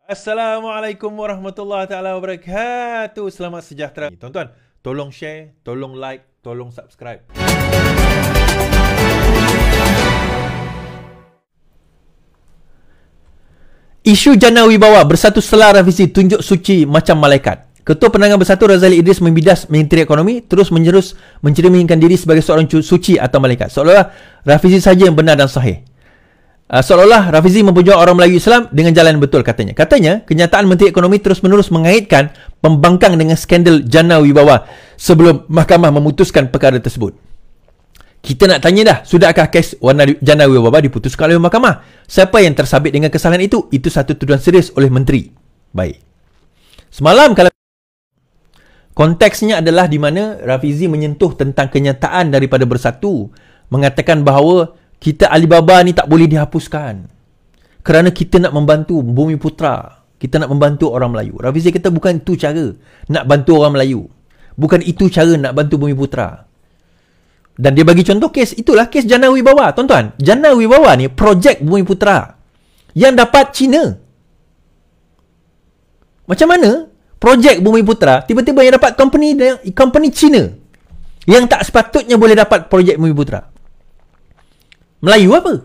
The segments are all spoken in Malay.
Assalamualaikum warahmatullahi taala wabarakatuh. Selamat sejahtera. Tuan-tuan, tolong share, tolong like, tolong subscribe. Isu Jana Wibawa bersatu selar revisi tunjuk suci macam malaikat. Ketua Penerangan Bersatu Razali Idris membidas Menteri Ekonomi terus menerus mencerminkan diri sebagai seorang suci atau malaikat. Seolah-olah Rafizi saja yang benar dan sahih. Seolah-olah Rafizi mempunyai orang Melayu Islam dengan jalan yang betul katanya. Katanya, kenyataan Menteri Ekonomi terus-menerus mengaitkan pembangkang dengan skandal Jana Wibawa sebelum mahkamah memutuskan perkara tersebut. Kita nak tanya dah, sudahkah kes Jana Wibawa diputuskan oleh mahkamah? Siapa yang tersabit dengan kesalahan itu? Itu satu tuduhan serius oleh menteri. Baik. Semalam kalau konteksnya adalah di mana Rafizi menyentuh tentang kenyataan daripada Bersatu, mengatakan bahawa kita Alibaba ni tak boleh dihapuskan kerana kita nak membantu Bumi Putra, kita nak membantu orang Melayu. Rafizi kata bukan itu cara nak bantu orang Melayu, bukan itu cara nak bantu Bumi Putra. Dan dia bagi contoh kes, itulah kes Jana Wibawa. Tuan-tuan, Jana Wibawa ni projek Bumi Putra yang dapat China. Macam mana projek Bumi Putra tiba-tiba yang dapat company China yang tak sepatutnya boleh dapat projek Bumi Putra? Melayu apa?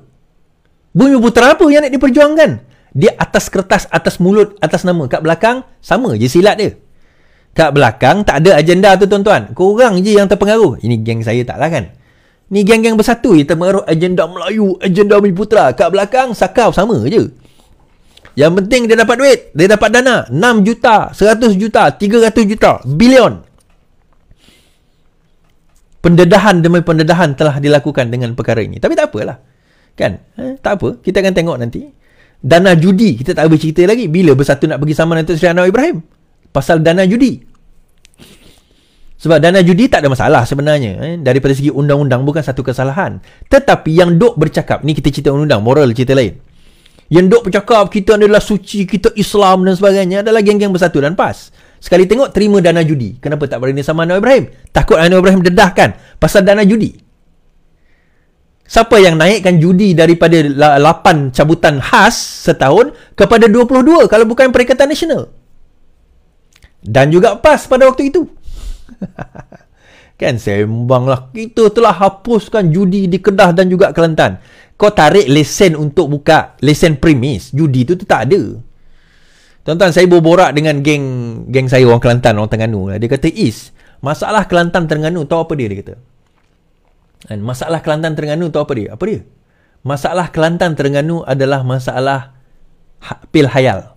Bumi Putra apa yang nak diperjuangkan? Dia atas kertas, atas mulut, atas nama. Kat belakang, sama je silat dia. Kat belakang tak ada agenda tu tuan-tuan. Korang je yang terpengaruh. Ini geng saya taklah kan? Ni geng-geng Bersatu je terpengaruh agenda Melayu, agenda Bumi Putra. Kat belakang, sakau sama je. Yang penting dia dapat duit. Dia dapat dana. 6 juta, 100 juta, 300 juta, bilion. Pendedahan demi pendedahan telah dilakukan dengan perkara ini. Tapi tak apalah. Kan? Tak apa. Kita akan tengok nanti. Dana judi. Kita tak boleh cerita lagi. Bila Bersatu nak pergi sama Datuk Seri Anwar Ibrahim? Pasal dana judi. Sebab dana judi tak ada masalah sebenarnya. Daripada segi undang-undang bukan satu kesalahan. Tetapi yang dok bercakap. Ni kita cerita undang-undang. Moral cerita lain. Yang dok bercakap kita adalah suci, kita Islam dan sebagainya adalah geng-geng Bersatu dan PAS. Sekali tengok terima dana judi. Kenapa tak berani sama Anwar Ibrahim? Takut Anwar Ibrahim dedahkan pasal dana judi. Siapa yang naikkan judi daripada 8 cabutan khas setahun kepada 22 kalau bukan Perikatan Nasional? Dan juga PAS pada waktu itu. Kan sembanglah. Kita telah hapuskan judi di Kedah dan juga Kelantan. Kau tarik lesen untuk buka lesen premis. Judi tu tak ada. Tuan-tuan, saya berborak dengan geng saya orang Kelantan, orang Terengganu. Dia kata, masalah Kelantan Terengganu tahu apa dia kata? Dan masalah Kelantan Terengganu tahu apa dia? Apa dia? Masalah Kelantan Terengganu adalah masalah pil hayal.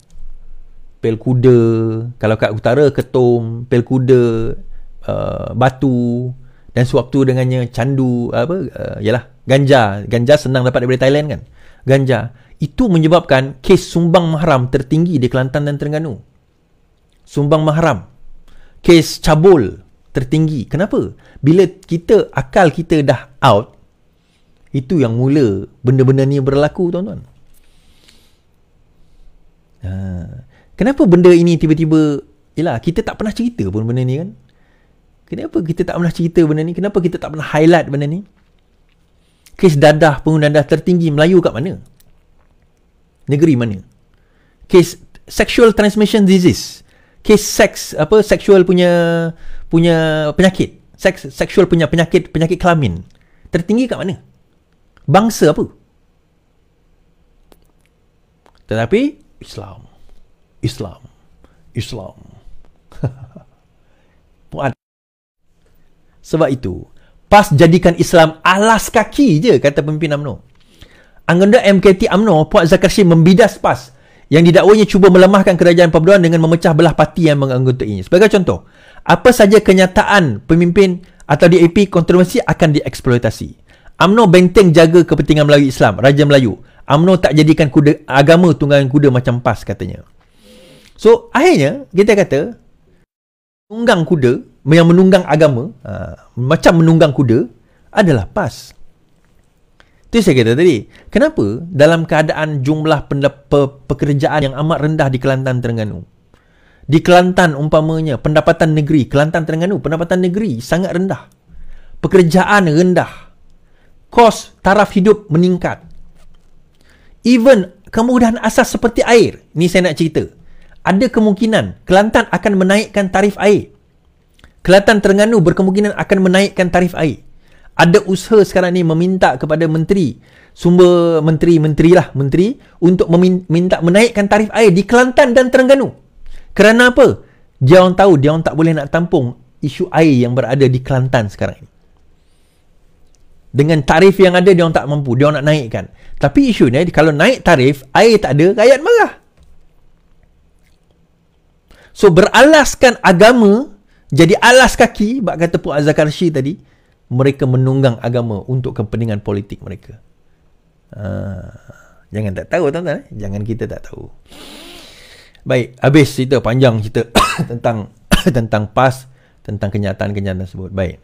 Pil kuda, kalau kat utara ketum, pil kuda, batu, dan sewaktu dengannya candu, yalah, ganja. Ganja senang dapat daripada Thailand kan? Ganja. Itu menyebabkan kes sumbang mahram tertinggi di Kelantan dan Terengganu. Sumbang mahram. Kes cabul tertinggi. Kenapa? Bila akal kita dah out, itu yang mula benda-benda ni berlaku, tuan-tuan. Kenapa benda ini tiba-tiba, kita tak pernah cerita pun benda ni kan? Kenapa kita tak pernah cerita benda ni? Kenapa kita tak pernah highlight benda ni? Kes dadah, penggunaan dadah tertinggi Melayu kat mana? Negeri mana? Kes sexual transmission disease. Kes sexual punya penyakit. Sexual punya penyakit kelamin. Tertinggi kat mana? Bangsa apa? Tetapi Islam. Sebab itu PAS jadikan Islam alas kaki je, kata pemimpin UMNO. Anggota MKT UMNO Puan Zakarshid membidas PAS yang didakwanya cuba melemahkan kerajaan perpaduan dengan memecah belah parti yang menganggotainya. Sebagai contoh, apa saja kenyataan pemimpin atau DAP kontroversi akan dieksploitasi. UMNO benteng jaga kepentingan Melayu Islam, Raja Melayu. UMNO tak jadikan agama tunggangan kuda macam PAS, katanya. So, akhirnya kita kata menunggang kuda, yang menunggang agama, macam menunggang kuda adalah PAS. Itu saya kata tadi. Kenapa dalam keadaan jumlah pekerjaan yang amat rendah di Kelantan Terengganu, di Kelantan umpamanya pendapatan negeri, Kelantan Terengganu pendapatan negeri sangat rendah, pekerjaan rendah, kos taraf hidup meningkat, even kemudahan asas seperti air. Ni saya nak cerita. Ada kemungkinan Kelantan akan menaikkan tarif air. Kelantan Terengganu berkemungkinan akan menaikkan tarif air. Ada usaha sekarang ni meminta kepada menteri untuk meminta menaikkan tarif air di Kelantan dan Terengganu. Kerana apa? Dia orang tahu dia orang tak boleh nak tampung isu air yang berada di Kelantan sekarang ini. Dengan tarif yang ada dia orang tak mampu, dia orang nak naikkan. Tapi isunya kalau naik tarif, air tak ada, rakyat marah. So beralaskan agama jadi alas kaki, bak kata Puan Azhar-Karsy tadi, mereka menunggang agama untuk kepentingan politik mereka. Jangan tak tahu tuan-tuan, jangan kita tak tahu. Baik, habis cerita panjang cerita tentang PAS, tentang kenyataan-kenyataan tersebut. Baik.